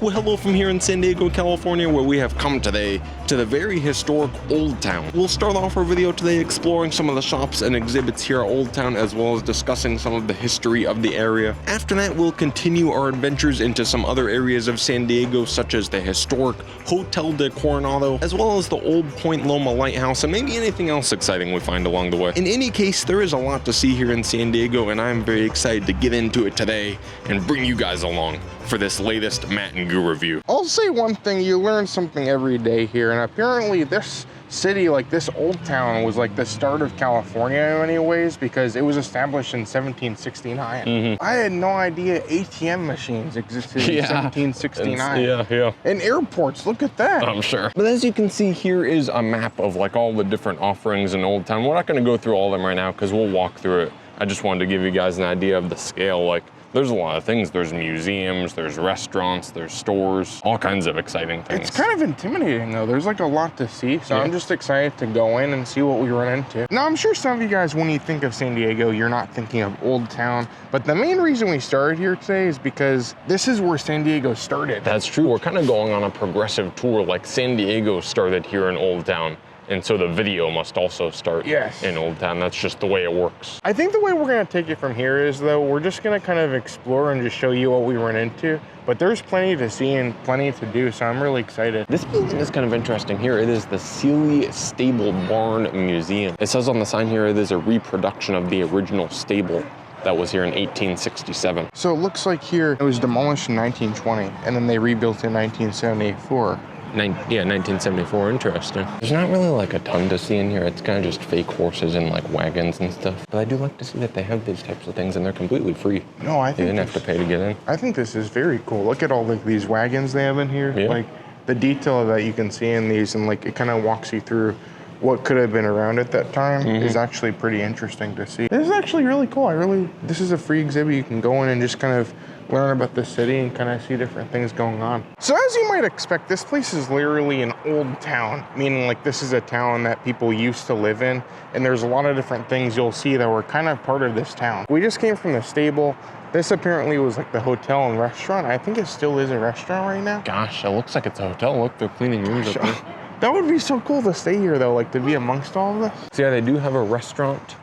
Well, hello from here in San Diego, California, where we have come today to the very historic Old Town. We'll start off our video today exploring some of the shops and exhibits here at Old Town, as well as discussing some of the history of the area. After that, we'll continue our adventures into some other areas of San Diego, such as the historic Hotel del Coronado, as well as the old Point Loma Lighthouse, and maybe anything else exciting we find along the way. In any case, there is a lot to see here in San Diego, and I'm very excited to get into it today and bring you guys along for this latest Matt and Goo review. I'll say one thing, you learn something every day here, and apparently this city, like this Old Town, was like the start of California in many ways because it was established in 1769. I had no idea ATM machines existed in 1769. Yeah. And airports, look at that. I'm sure. But as you can see, here is a map of like all the different offerings in Old Town. We're not gonna go through all of them right now because we'll walk through it. I just wanted to give you guys an idea of the scale. Like, there's a lot of things. There's museums, there's restaurants, there's stores, all kinds of exciting things. It's kind of intimidating though. There's like a lot to see. So I'm just excited to go in and see what we run into. Now, I'm sure some of you guys, when you think of San Diego, you're not thinking of Old Town. But the main reason we started here today is because this is where San Diego started. That's true. We're kind of going on a progressive tour. Like San Diego started here in Old Town. And so the video must also start in Old Town. That's just the way it works. I think the way we're gonna take it from here is though, we're just gonna kind of explore and just show you what we run into. But there's plenty to see and plenty to do, so I'm really excited. This building is kind of interesting here. It is the Sealy Stable Barn Museum. It says on the sign here, it is a reproduction of the original stable that was here in 1867. So it looks like here, it was demolished in 1920, and then they rebuilt in 1974. Yeah, 1974, interesting. There's not really like a ton to see in here. It's kind of just fake horses and like wagons and stuff. But I do like to see that they have these types of things and they're completely free. No, I think you didn't have to pay to get in. I think this is very cool. Look at all these wagons they have in here. Yeah. Like the detail that you can see in these, and like it kind of walks you through what could have been around at that time is actually pretty interesting to see. This is actually really cool. This is a free exhibit. You can go in and just kind of learn about the city and kind of see different things going on. So as you might expect, this place is literally an old town, meaning like this is a town that people used to live in, and there's a lot of different things you'll see that were kind of part of this town. We just came from the stable. This apparently was like the hotel and restaurant. I think it still is a restaurant right now. Gosh, it looks like it's a hotel. Look, they're cleaning rooms up there. That would be so cool to stay here though, like to be amongst all of this. So yeah, they do have a restaurant,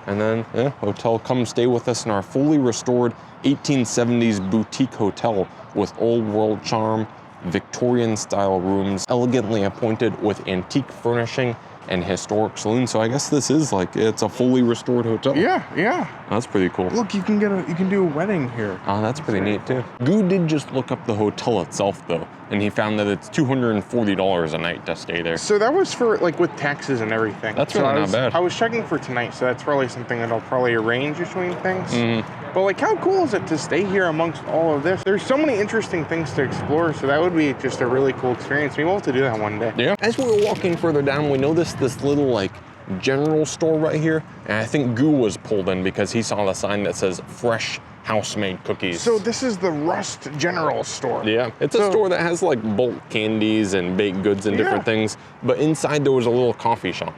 and then hotel. Come stay with us in our fully restored 1870s boutique hotel with old world charm, Victorian style rooms, elegantly appointed with antique furnishing and historic saloon. So I guess this is like, it's a fully restored hotel. Yeah. That's pretty cool. Look, you can do a wedding here. Oh, that's pretty neat too. Goo did just look up the hotel itself though, and he found that it's $240 a night to stay there. So that was for like with taxes and everything. That's really not bad. I was checking for tonight, so that's probably something that I'll probably arrange between things. But like, how cool is it to stay here amongst all of this? There's so many interesting things to explore, so that would be just a really cool experience. Maybe we'll have to do that one day. Yeah. As we were walking further down, we noticed this little like general store right here, and I think Goo was pulled in because he saw the sign that says fresh house-made cookies. So this is the Rust General Store. Yeah, it's a store that has like bulk candies and baked goods and different things, but inside there was a little coffee shop.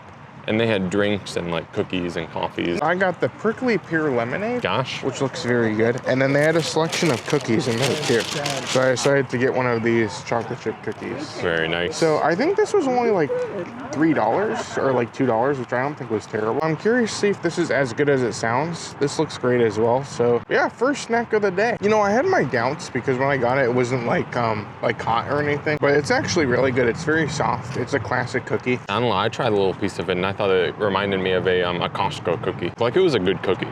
And they had drinks and like cookies and coffees. I got the prickly pear lemonade. Gosh. Which looks very good. And then they had a selection of cookies in there too. So I decided to get one of these chocolate chip cookies. Very nice. So I think this was only like $3 or like $2, which I don't think was terrible. I'm curious to see if this is as good as it sounds. This looks great as well. So yeah, first snack of the day. You know, I had my doubts because when I got it, it wasn't like hot or anything, but it's actually really good. It's very soft. It's a classic cookie. I don't know, I tried a little piece of it and I thought it reminded me of a Costco cookie. Like, it was a good cookie,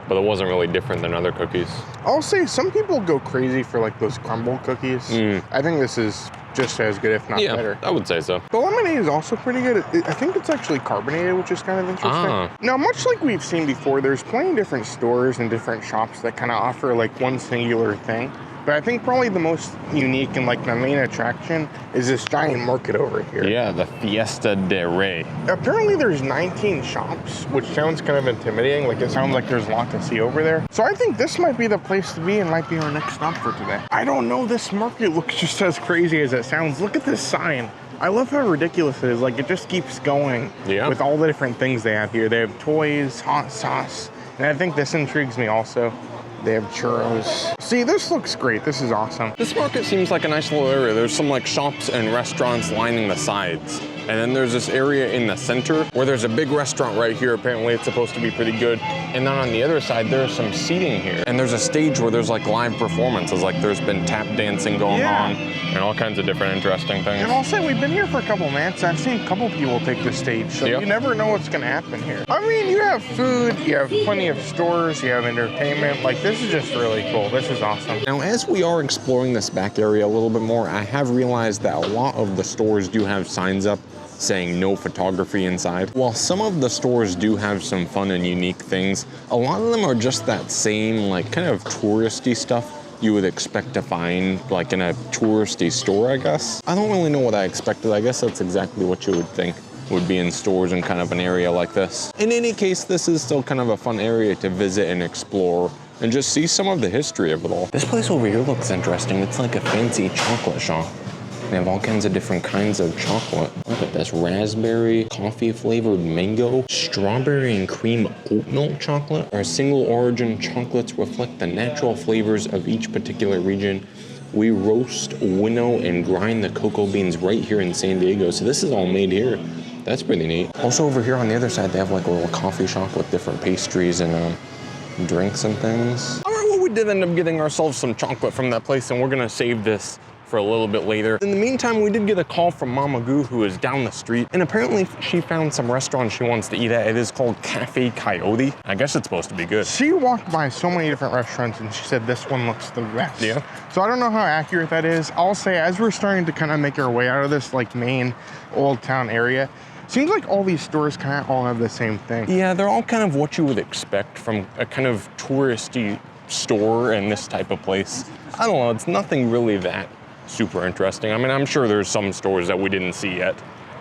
but it wasn't really different than other cookies. I'll say some people go crazy for like those crumble cookies. I think this is just as good, if not better. I would say so. The lemonade is also pretty good. I think it's actually carbonated, which is kind of interesting. Now, much like we've seen before, there's plenty of different stores and different shops that kind of offer like one singular thing. But I think probably the most unique and like the main attraction is this giant market over here. Yeah, the Fiesta de Reyes. Apparently there's 19 shops, which sounds kind of intimidating. Like it sounds like there's a lot to see over there. So I think this might be the place to be and might be our next stop for today. I don't know, this market looks just as crazy as it sounds. Look at this sign. I love how ridiculous it is. Like it just keeps going with all the different things they have here. They have toys, hot sauce, and I think this intrigues me also. They have churros. See, this looks great. This is awesome. This market seems like a nice little area. There's some like shops and restaurants lining the sides. And then there's this area in the center where there's a big restaurant right here. Apparently it's supposed to be pretty good. And then on the other side, there's some seating here. And there's a stage where there's like live performances. Like there's been tap dancing going on and all kinds of different interesting things. And I'll say we've been here for a couple minutes. I've seen a couple people take the stage. So you never know what's gonna happen here. I mean, you have food, you have plenty of stores, you have entertainment. Like this is just really cool. This is awesome. Now, as we are exploring this back area a little bit more, I have realized that a lot of the stores do have signs up saying no photography inside. While some of the stores do have some fun and unique things, a lot of them are just that same like kind of touristy stuff you would expect to find like in a touristy store, I guess. I don't really know what I expected. I guess that's exactly what you would think would be in stores in kind of an area like this. In any case, this is still kind of a fun area to visit and explore and just see some of the history of it all. This place over here looks interesting. It's like a fancy chocolate shop. They have all kinds of different kinds of chocolate. Look at this, raspberry, coffee flavored mango, strawberry and cream oat milk chocolate. Our single origin chocolates reflect the natural flavors of each particular region. We roast, winnow, and grind the cocoa beans right here in San Diego. So this is all made here. That's pretty neat. Also over here on the other side, they have like a little coffee shop with different pastries and drinks and things. All right, well, we did end up getting ourselves some chocolate from that place, and we're gonna save this for a little bit later. In the meantime, we did get a call from Mama Goo, who is down the street, and apparently she found some restaurant she wants to eat at. It is called Cafe Coyote. I guess it's supposed to be good. She walked by so many different restaurants and she said this one looks the best. Yeah. So I don't know how accurate that is. I'll say as we're starting to kind of make our way out of this like main old town area, seems like all these stores kind of all have the same thing. Yeah, they're all kind of what you would expect from a kind of touristy store in this type of place. I don't know, it's nothing really that super interesting. I mean, I'm sure there's some stores that we didn't see yet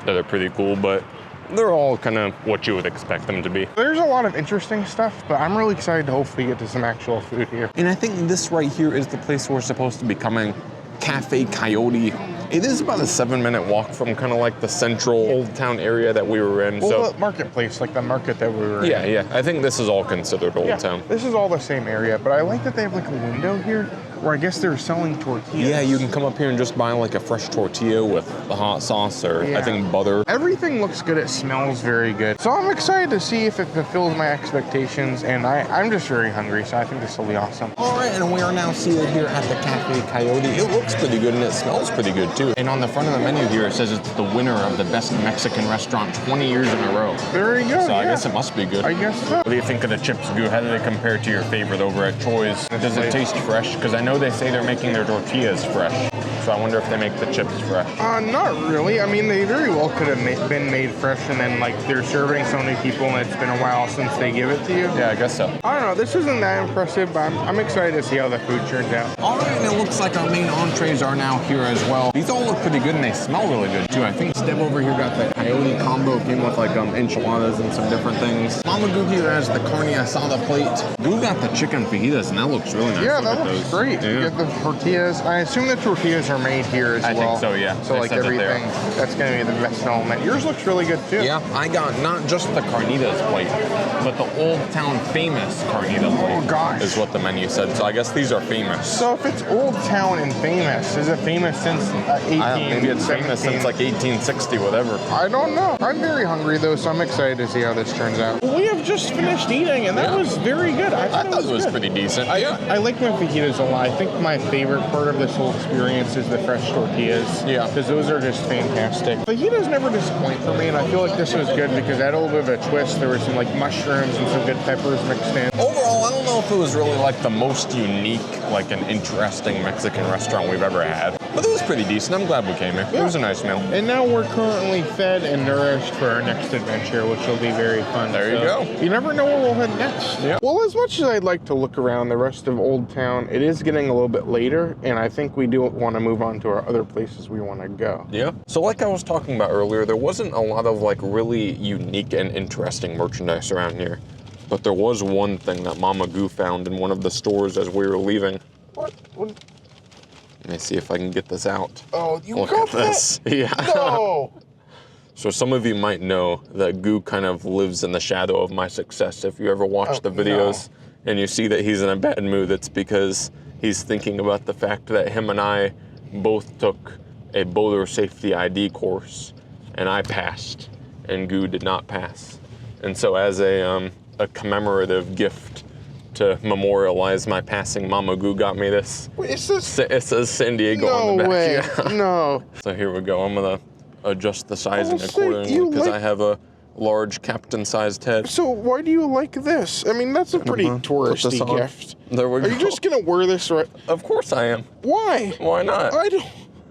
that are pretty cool, but they're all kind of what you would expect them to be. There's a lot of interesting stuff, but I'm really excited to hopefully get to some actual food here. And I think this right here is the place we're supposed to be coming, Cafe Coyote. It is about a 7-minute walk from kind of like the central old town area that we were in. Well, the marketplace, like the market that we were in. Yeah, I think this is all considered old town. This is all the same area, but I like that they have like a window here where I guess they're selling tortillas. Yeah, you can come up here and just buy like a fresh tortilla with the hot sauce or I think butter. Everything looks good. It smells very good. So I'm excited to see if it fulfills my expectations, and I'm just very hungry, so I think this will be awesome. All right, and we are now seated here at the Cafe Coyote. It looks pretty good and it smells pretty good too. And on the front of the menu here, it says it's the winner of the best Mexican restaurant 20 years in a row. There you go. So I guess it must be good. I guess so. What do you think of the chips, Goo? How do they compare to your favorite over at Troy's? Does it taste fresh? Because I know they say they're making their tortillas fresh. So I wonder if they make the chips fresh. Not really. I mean, they very well could have been made fresh, and then like they're serving so many people and it's been a while since they give it to you. Yeah, I guess so. I don't know. This isn't that impressive, but I'm excited to see how the food turns out. All right, and it looks like our main entrees are now here as well. These all look pretty good and they smell really good too. I think Steb over here got the Coyote combo. Came with like enchiladas and some different things. Mama Goo here has the carne asada plate. Goo got the chicken fajitas and that looks really nice. Yeah, that looks great. Yeah. You get the tortillas. I assume the tortillas are made here as well. I think so, yeah. So like everything, that's gonna be the best element. Yours looks really good too. Yeah, I got not just the carnitas plate, but the Old Town famous carnita plate. Oh gosh. Is what the menu said. So I guess these are famous. So if it's Old Town and famous, is it famous since 18? Maybe it's famous since like 1860, whatever. I don't know. I'm very hungry though, so I'm excited to see how this turns out. We have just finished eating, and that was very good. I thought it was pretty decent. I like my fajitas a lot. I think my favorite part of this whole experience is the fresh tortillas. Yeah. Because those are just fantastic. Fajitas never disappoint for me, and I feel like this was good because it had a little bit of a twist. There were some like mushrooms and some good peppers mixed in. Overall, I don't know if it was really like the most unique, like an interesting Mexican restaurant we've ever had. But it was pretty decent. I'm glad we came here. Yeah. It was a nice meal. And now we're currently fed and nourished for our next adventure, which will be very fun. There you go. You never know where we'll head next. Yeah. Well, as much as I'd like to look around the rest of Old Town, it is getting a little bit later, and I think we do want to move on to our other places we want to go. Yeah. So like I was talking about earlier, there wasn't a lot of like really unique and interesting merchandise around here. But there was one thing that Mama Goo found in one of the stores as we were leaving. What? Let me see if I can get this out. Oh, you Look got at this. That? Yeah. No. So some of you might know that Goo kind of lives in the shadow of my success if you ever watch the videos. and you see that he's in a bad mood, it's because he's thinking about the fact that him and I both took a boater safety ID course, and I passed, and Goo did not pass. And so as a commemorative gift to memorialize my passing, Mama Goo got me this. Wait, is this? It says San Diego on the back. No way. Yeah. No. So here we go. I'm gonna adjust the sizing Oh, accordingly you because like- I have a large captain-sized head. So why do you like this? I mean, that's a pretty Put this touristy on. gift. There we Are go. you just gonna wear this right? Of course I am. Why? Why not? I don't.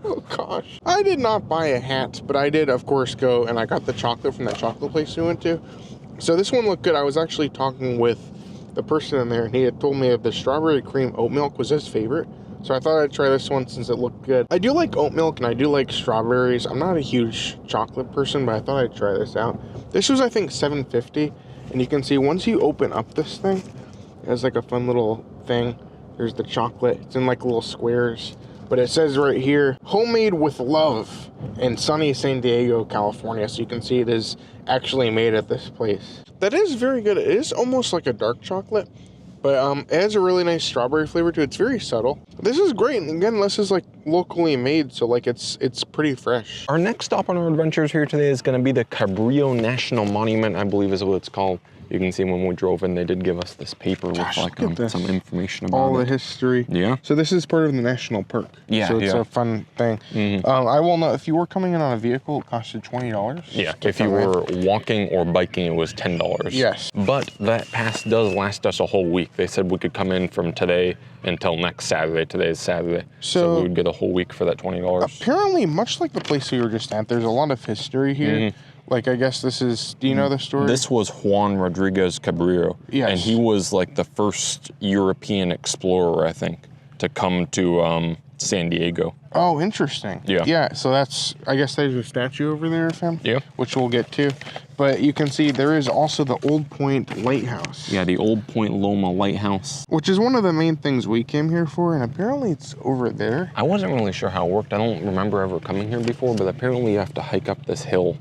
Oh gosh. I did not buy a hat, but I did, of course, go and I got the chocolate from that chocolate place we went to. So this one looked good. I was actually talking with the person in there, and he had told me that the strawberry cream oat milk was his favorite. So I thought I'd try this one since it looked good. I do like oat milk and I do like strawberries. I'm not a huge chocolate person, but I thought I'd try this out. This was, I think, $7.50, and you can see once you open up this thing, it has like a fun little thing. There's the chocolate. It's in like little squares. But it says right here, homemade with love in sunny San Diego, California. So you can see it is actually made at this place. That is very good. It is almost like a dark chocolate, but it has a really nice strawberry flavor to it. It's very subtle. This is great. And again, this is like locally made, so like it's pretty fresh. Our next stop on our adventures here today is going to be the Cabrillo National Monument, I believe is what it's called. You can see when we drove in, they did give us this paper with like some information about all it. the history. Yeah. So this is part of the national park. Yeah, So it's yeah. a fun thing. I will know if you were coming in on a vehicle, it costed $20. Yeah, if you were walking or biking, it was $10. Yes. But that pass does last us a whole week. They said we could come in from today until next Saturday. Today is Saturday. So we would get a whole week for that $20. Apparently, much like the place we were just at, there's a lot of history here. Like, I guess this is, do you know the story? This was Juan Rodriguez Cabrillo. Yes. And he was like the first European explorer, I think, to come to San Diego. Oh, interesting. Yeah. Yeah, so that's, I guess there's a statue over there of him. Yeah. Which we'll get to. But you can see there is also the Old Point Lighthouse. Yeah, the old Point Loma Lighthouse. Which is one of the main things we came here for, and apparently it's over there. I wasn't really sure how it worked. I don't remember ever coming here before, but apparently you have to hike up this hill,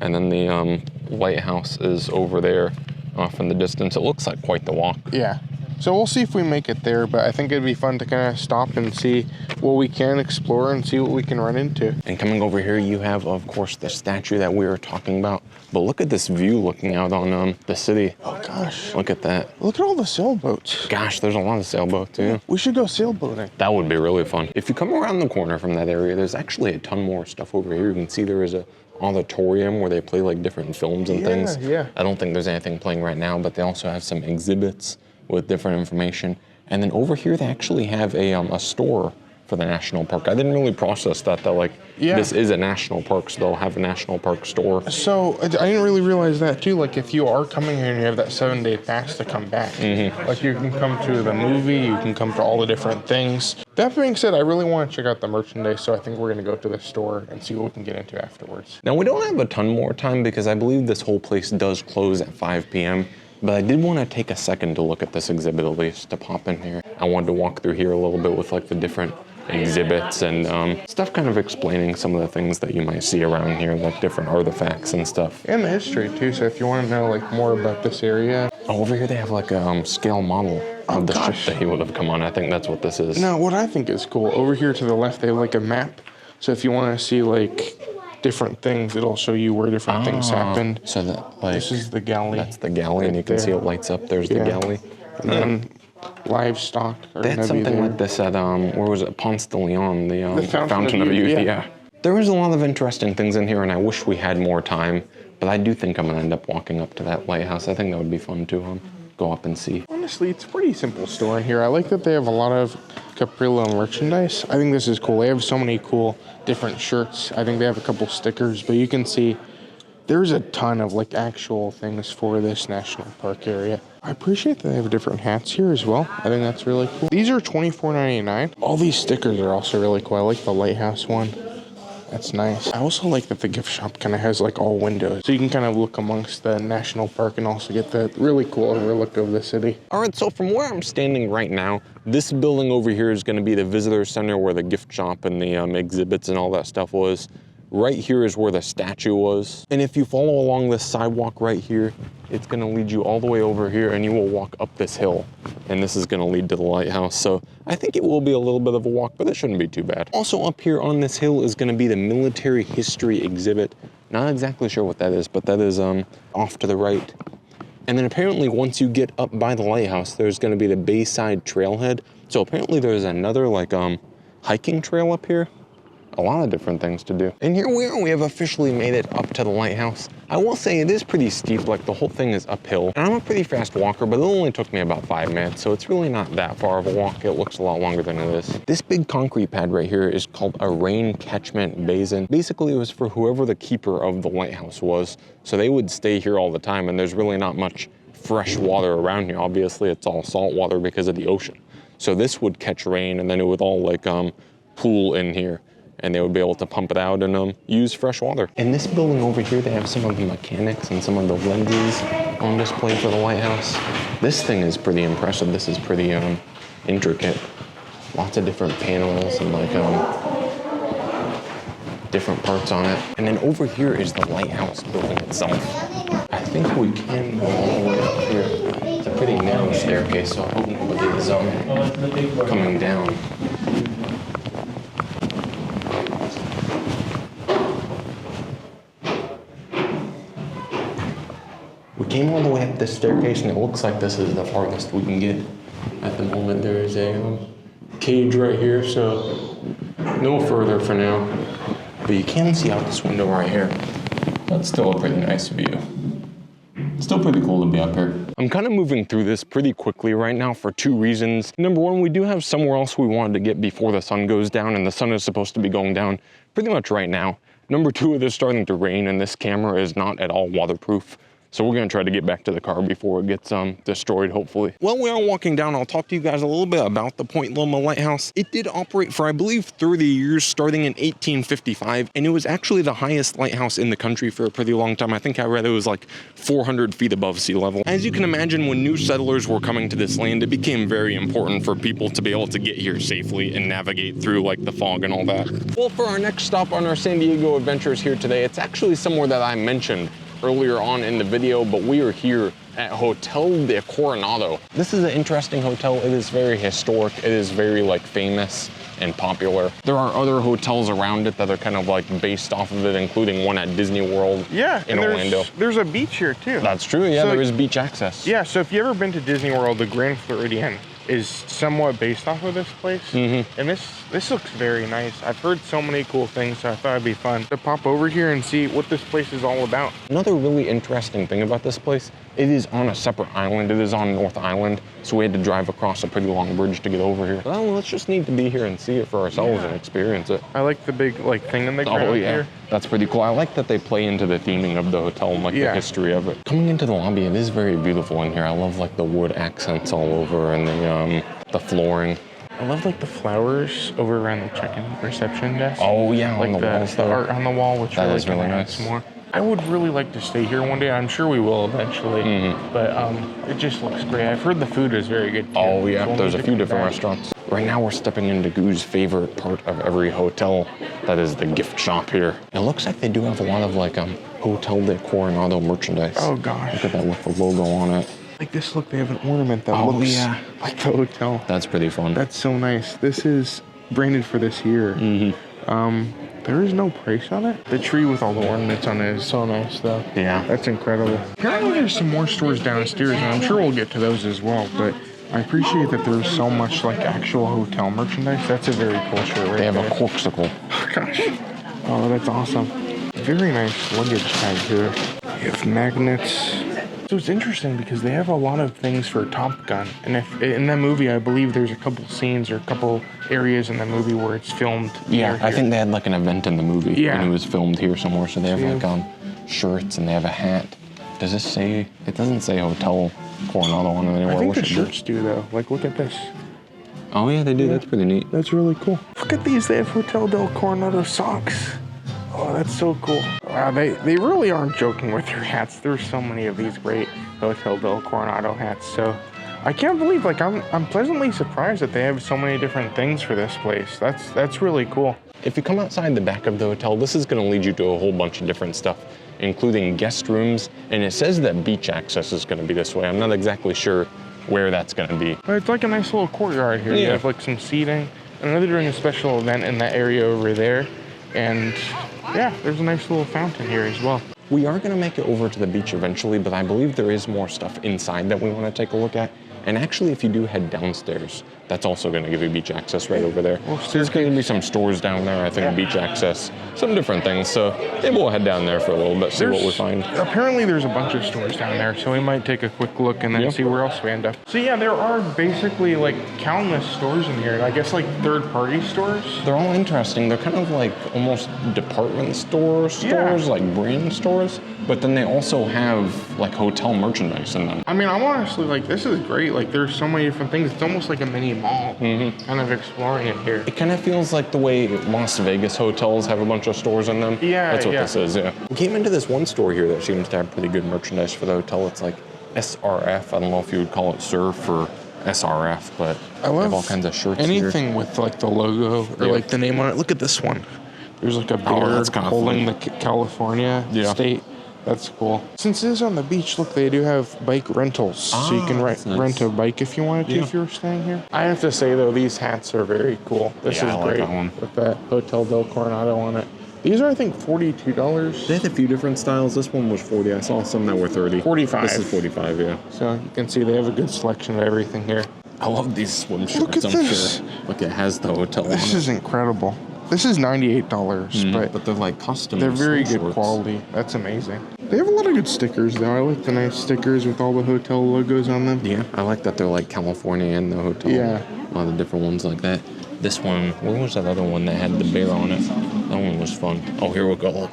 and then the lighthouse is over there off in the distance. It looks like quite the walk. Yeah. So we'll see if we make it there, but I think it'd be fun to kind of stop and see what we can explore and see what we can run into. And coming over here, you have, of course, the statue that we were talking about. But look at this view looking out on the city. Oh, gosh. Look at that. Look at all the sailboats. Gosh, there's a lot of sailboats, too. We should go sailboating. That would be really fun. If you come around the corner from that area, there's actually a ton more stuff over here. You can see there is a auditorium where they play like different films and things. Yeah. I don't think there's anything playing right now, but they also have some exhibits with different information. And then over here, they actually have a store for the national park. I didn't really process that like, this is a national park, so they'll have a national park store. So I didn't really realize that too. Like if you are coming here and you have that 7-day pass to come back, like you can come to the movie, you can come to all the different things. That being said, I really want to check out the merchandise, so I think we're gonna go to the store and see what we can get into afterwards. Now we don't have a ton more time because I believe this whole place does close at 5 p.m. But I did want to take a second to look at this exhibit at least, to pop in here. I wanted to walk through here a little bit with like the different exhibits and stuff kind of explaining some of the things that you might see around here, like different artifacts and stuff. And the history too, so if you want to know like more about this area. Oh, over here they have like a scale model of the ship that he would have come on. I think that's what this is. Now, what I think is cool, over here to the left, they have like a map. So if you want to see like different things, it'll show you where different things happened. So that, like, this is the galley. That's the galley, and you can see it lights up. There's the galley. And then livestock. They had something like this at, where was it? Ponce de Leon, the Fountain of Youth. Yeah. There was a lot of interesting things in here, and I wish we had more time, but I do think I'm gonna end up walking up to that lighthouse. I think that would be fun to go up and see. Honestly, it's a pretty simple store in here. I like that they have a lot of Cabrillo merchandise. I think this is cool. They have so many cool different shirts. I think they have a couple stickers, but you can see there's a ton of like actual things for this national park area. I appreciate that they have different hats here as well. I think that's really cool. These are $24.99. All these stickers are also really cool. I like the lighthouse one. That's nice. I also like that the gift shop kind of has like all windows, so you can kind of look amongst the national park and also get the really cool overlook of the city. All right, so from where I'm standing right now, this building over here is going to be the visitor center where the gift shop and the exhibits and all that stuff was. Right here is where the statue was. And if you follow along this sidewalk right here, it's gonna lead you all the way over here and you will walk up this hill. And this is gonna lead to the lighthouse. So I think it will be a little bit of a walk, but it shouldn't be too bad. Also up here on this hill is gonna be the military history exhibit. Not exactly sure what that is, but that is off to the right. And then apparently once you get up by the lighthouse, there's gonna be the Bayside Trailhead. So apparently there's another like hiking trail up here. A lot of different things to do. And here we are, we have officially made it up to the lighthouse. I will say it is pretty steep, like the whole thing is uphill. And I'm a pretty fast walker, but it only took me about 5 minutes, so it's really not that far of a walk. It looks a lot longer than it is. This big concrete pad right here is called a rain catchment basin. Basically, it was for whoever the keeper of the lighthouse was. So they would stay here all the time, and there's really not much fresh water around here. Obviously, it's all salt water because of the ocean. So this would catch rain, and then it would all like pool in here, and they would be able to pump it out and use fresh water. In this building over here, they have some of the mechanics and some of the lenses on display for the lighthouse. This thing is pretty impressive. This is pretty intricate. Lots of different panels and like different parts on it. And then over here is the lighthouse building itself. I think we can go all the way up here. It's a pretty narrow staircase, so I hope nobody is coming down. We came all the way up this staircase, and it looks like this is the farthest we can get. At the moment, there is a cage right here, so no further for now. But you can see out this window right here. That's still a pretty nice view. Still pretty cool to be up here. I'm kind of moving through this pretty quickly right now for 2 reasons. Number one, we do have somewhere else we wanted to get before the sun goes down, and the sun is supposed to be going down pretty much right now. Number two, it is starting to rain, and this camera is not at all waterproof. So we're gonna try to get back to the car before it gets destroyed, hopefully. While we are walking down, I'll talk to you guys a little bit about the Point Loma Lighthouse. It did operate for, I believe, 30 years, starting in 1855, and it was actually the highest lighthouse in the country for a pretty long time. I think I read it was like 400 feet above sea level. As you can imagine, when new settlers were coming to this land, it became very important for people to be able to get here safely and navigate through like the fog and all that. Well, for our next stop on our San Diego adventures here today, it's actually somewhere that I mentioned earlier on in the video, but we are here at Hotel del Coronado. This is an interesting hotel. It is very historic. It is very like famous and popular. There are other hotels around it that are kind of like based off of it, including one at Disney World in Orlando. There's a beach here too. That's true, yeah, so, there is beach access. Yeah, so if you've ever been to Disney World, the Grand Floridian is somewhat based off of this place. And this looks very nice. I've heard so many cool things, so I thought it'd be fun to pop over here and see what this place is all about. Another really interesting thing about this place, it is on a separate island. It is on North Island, so we had to drive across a pretty long bridge to get over here. Well, let's just need to be here and see it for ourselves and experience it. I like the big like thing in the ground here. That's pretty cool. I like that they play into the theming of the hotel and like the history of it. Coming into the lobby, it is very beautiful in here. I love like the wood accents all over and the flooring. I love like the flowers over around the check-in reception desk. Oh yeah, like on the walls, the art on the wall, which that is really nice. More. I would really like to stay here one day. I'm sure we will eventually, but it just looks great. I've heard the food is very good too. Oh yeah, so there's a few different restaurants. Right now we're stepping into Goo's favorite part of every hotel. That is the gift shop here. It looks like they do have a lot of like Hotel del Coronado merchandise. Oh gosh. Look at that with the logo on it. Like this, look, they have an ornament that looks like the hotel. That's pretty fun. That's so nice. This is branded for this year. There is no price on it. The tree with all the ornaments on it is so nice though. Yeah. That's incredible. Apparently there's some more stores downstairs, and I'm sure we'll get to those as well, but I appreciate that there's so much like actual hotel merchandise. That's a very cool shirt right there. They have a corksicle. Oh gosh. Oh, that's awesome. Very nice luggage tag here. You have magnets. So it's interesting because they have a lot of things for Top Gun. And if in that movie, I believe there's a couple scenes or a couple areas in the movie where it's filmed. Yeah, I think they had like an event in the movie and it was filmed here somewhere. So they have like shirts and they have a hat. Does this say, it doesn't say Hotel Coronado on it anywhere. I think the shirts do though. Like look at this. Oh yeah, they do. That's pretty neat. That's really cool. Look at these. They have Hotel del Coronado socks. Oh, that's so cool. Wow, they really aren't joking with their hats. There's so many of these great Hotel del Coronado hats. So I can't believe, like, I'm pleasantly surprised that they have so many different things for this place. That's really cool. If you come outside the back of the hotel, this is gonna lead you to a whole bunch of different stuff, including guest rooms, and it says that beach access is gonna be this way. I'm not exactly sure where that's gonna be. But it's like a nice little courtyard here. Yeah. You have like some seating. I know they're doing a special event in that area over there. And yeah, there's a nice little fountain here as well. We are gonna make it over to the beach eventually, but I believe there is more stuff inside that we wanna take a look at. And actually, if you do head downstairs, that's also gonna give you beach access right over there. So there's gonna be some stores down there, I think beach access, some different things. So maybe we'll head down there for a little bit, see what we find. Apparently there's a bunch of stores down there, so we might take a quick look and then see where else we end up. So yeah, there are basically like countless stores in here. I guess like third-party stores. They're all interesting. They're kind of like almost department stores, like brand stores, but then they also have like hotel merchandise in them. I mean, I'm honestly like, this is great. Like there's so many different things. It's almost like a mini mall, kind of exploring it here. It kind of feels like the way Las Vegas hotels have a bunch of stores in them. Yeah, that's what this is. Yeah. We came into this one store here that seems to have pretty good merchandise for the hotel. It's like SRF. I don't know if you would call it surf or SRF, but I love they have all kinds of shirts anything with like the logo or like the name on it. Look at this one. There's like a bear holding the California state. That's cool. Since it is on the beach, look, they do have bike rentals. So you can rent a bike if you wanted to, if you were staying here. I have to say, though, these hats are very cool. This is like great that one. with that Hotel del Coronado on it. These are, I think, $42. They had a few different styles. This one was 40. I saw some that were 30. 45. This is 45, yeah. So you can see they have a good selection of everything here. I love these swim shirts. Look at this. Sure. Look, it has the hotel on it. This is incredible. This is $98, but they're like custom. they're very good shorts. quality. That's amazing. They have a lot of good stickers, though. I like the nice stickers with all the hotel logos on them. Yeah, I like that they're like California and the hotel. Yeah. A lot of different ones like that. This one, what was that other one that had the bear on it? That one was fun. Oh, here we go. Look.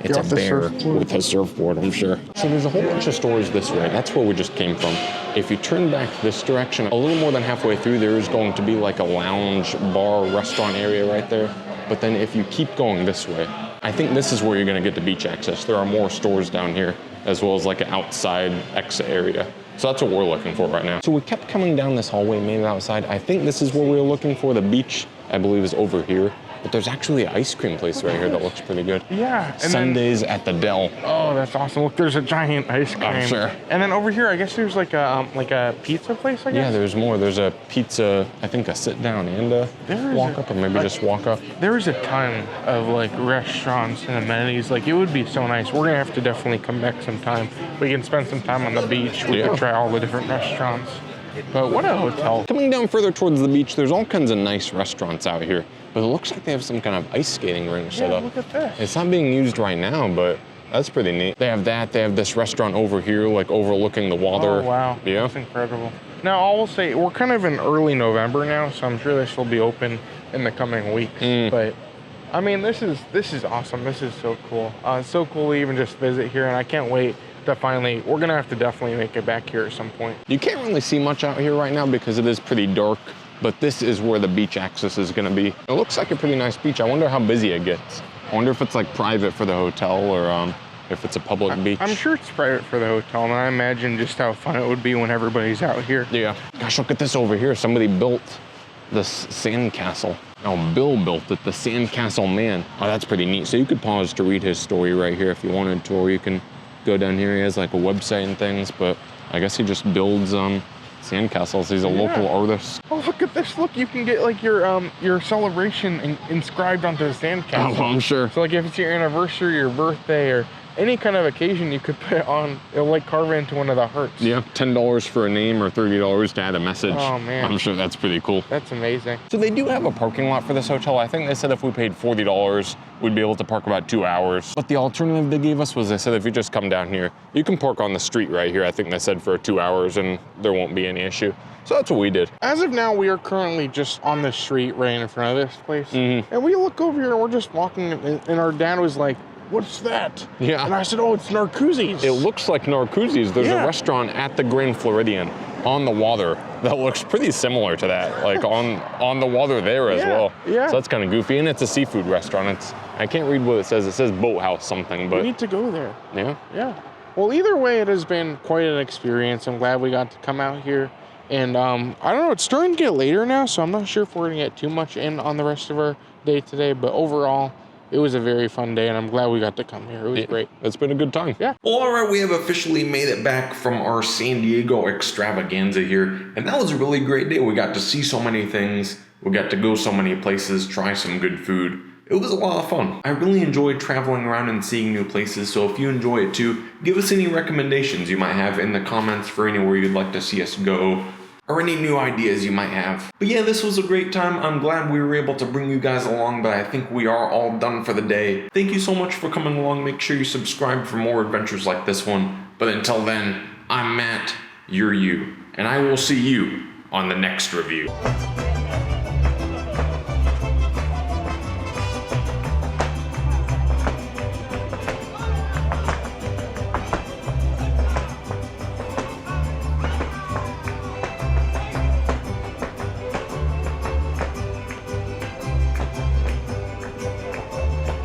It's a bear with a surfboard, I'm sure. So there's a whole bunch of stores this way. That's where we just came from. If you turn back this direction, a little more than halfway through, there is going to be like a lounge, bar, restaurant area right there. But then if you keep going this way, I think this is where you're gonna get to beach access. There are more stores down here, as well as like an outside exit area. So that's what we're looking for right now. So we kept coming down this hallway, made it outside. I think this is where we were looking for. The beach, I believe, is over here. But there's actually an ice cream place right here that looks pretty good. Yeah. And Sundays at the Dell. Oh, that's awesome. Look, there's a giant ice cream. I'm sure. And then over here, I guess there's like a pizza place, I guess? Yeah, there's more. There's a pizza, I think a sit down and a walk up, or maybe just walk up. There is a ton of like restaurants and amenities. Like it would be so nice. We're gonna have to definitely come back sometime. We can spend some time on the beach. We can try all the different restaurants. But what a hotel. Coming down further towards the beach, there's all kinds of nice restaurants out here. But it looks like they have some kind of ice skating rink set up. Look at this. It's not being used right now, but that's pretty neat. They have that. They have this restaurant over here, like overlooking the water. Oh, wow. Yeah. That's incredible. Now, I will say, we're kind of in early November now, so I'm sure this will be open in the coming weeks. But, I mean, this is awesome. This is so cool. It's so cool to even just visit here, and I can't wait to finally, we're going to have to definitely make it back here at some point. You can't really see much out here right now because it is pretty dark, but this is where the beach access is going to be. It looks like a pretty nice beach. I wonder how busy it gets. I wonder if it's like private for the hotel or if it's a public beach. I'm sure it's private for the hotel, and I imagine just how fun it would be when everybody's out here. Yeah. Gosh, look at this over here. Somebody built this sandcastle. Oh, Bill built it, the Sandcastle Man. Oh, that's pretty neat. So you could pause to read his story right here if you wanted to, or you can go down here. He has like a website and things, but I guess he just builds sandcastles. He's a local artist. Oh, look at this. Look, you can get like your celebration inscribed onto the sandcastle. Oh, I'm sure. So like if it's your anniversary, your birthday, or any kind of occasion, you could put it on, it'll like carve it into one of the hearts. Yeah, $10 for a name or $30 to add a message. Oh, man. I'm sure that's pretty cool. That's amazing. So they do have a parking lot for this hotel. I think they said if we paid $40, we'd be able to park about 2 hours. But the alternative they gave us was they said if you just come down here, you can park on the street right here. I think they said for 2 hours and there won't be any issue. So that's what we did. As of now, we are currently just on the street right in front of this place. And we look over here and we're just walking, and our dad was like, "What's that?" Yeah. And I said, "Oh, it's Narcoossee's." It looks like Narcoossee's. There's a restaurant at the Grand Floridian on the water that looks pretty similar to that, like on the water there as well. Yeah. So that's kind of goofy, and it's a seafood restaurant. I can't read what it says. It says Boathouse something, but we need to go there. Yeah. Yeah. Well, either way, it has been quite an experience. I'm glad we got to come out here. And I don't know, it's starting to get later now, so I'm not sure if we're gonna get too much in on the rest of our day today, but overall, it was a very fun day, and I'm glad we got to come here. It was great. It's been a good time. Yeah. Well, all right, we have officially made it back from our San Diego extravaganza here, and that was a really great day. We got to see so many things. We got to go so many places, try some good food. It was a lot of fun. I really enjoyed traveling around and seeing new places, so if you enjoy it too, give us any recommendations you might have in the comments for anywhere you'd like to see us go, or any new ideas you might have. But yeah, this was a great time. I'm glad we were able to bring you guys along, but I think we are all done for the day. Thank you so much for coming along. Make sure you subscribe for more adventures like this one. But until then, I'm Matt, you're you, and I will see you on the next review.